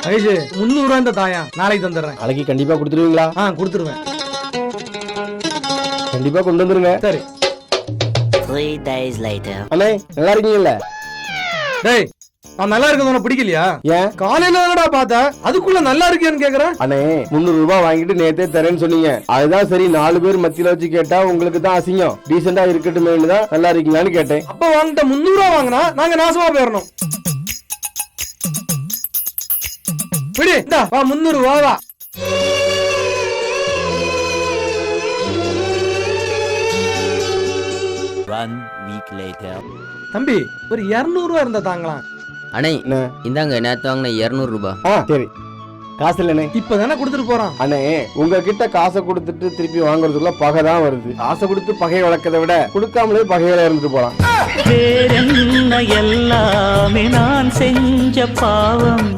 மகேஷ் 300 ரூபாய் இந்த தாயா, நாளைக்கு தந்துடுறேன். நாளைக்கு கண்டிப்பா கொடுத்துருவீங்களா? கொடுத்துருவேன். கண்டிப்பா கொண்டு வந்துருங்க. சரி. 3 days later. அண்ணே நல்லா இருக்கீங்கல்ல? டேய், நான் நல்லா இருக்கிறது உனக்கு பிடிக்கலையா? ஏன்? காலையில தானடா பார்த்தா, அதுக்குள்ள நல்லா இருக்கியான்னு கேக்குறேன். அண்ணே 300 ரூபாய் வாங்கிட்டு நேத்தே தரேன்னு சொன்னீங்க. அதுதான் சரி, 4 பேர் மத்தியில வச்சு கேட்டா உங்களுக்கு தான் அசிங்கம். டீசெண்டா இருக்கட்டுமேனு தான் நல்லா இருக்கீங்களான்னு கேட்டேன். அப்ப வாங்கிட்ட 300 ரூபாய் வாங்கினா நாங்க நாசமா போயிடணும். விடு, இந்தா வா 300 ரூபாய் வா. One week later. தம்பி ஒரு 200 ரூபாய் இருந்தா தாங்கலாம். அண்ணே என்ன? இந்தாங்க நேத்து வாங்கின 200 ரூபாய். சரி, காசு இல்லண்ணே. இப்பதானே கொடுத்துட்டு போறான். அண்ணே உங்ககிட்ட காசை கொடுத்துட்டு திருப்பி வாங்குறதுக்குள்ள பகை தான் வருது. காசை கொடுத்து பகையை வளர்க்கறதை விட கொடுக்காமலே பகையில இருந்துட்டு போலாம். வேறென்ன எல்லாமே நான் செஞ்ச பாவம்.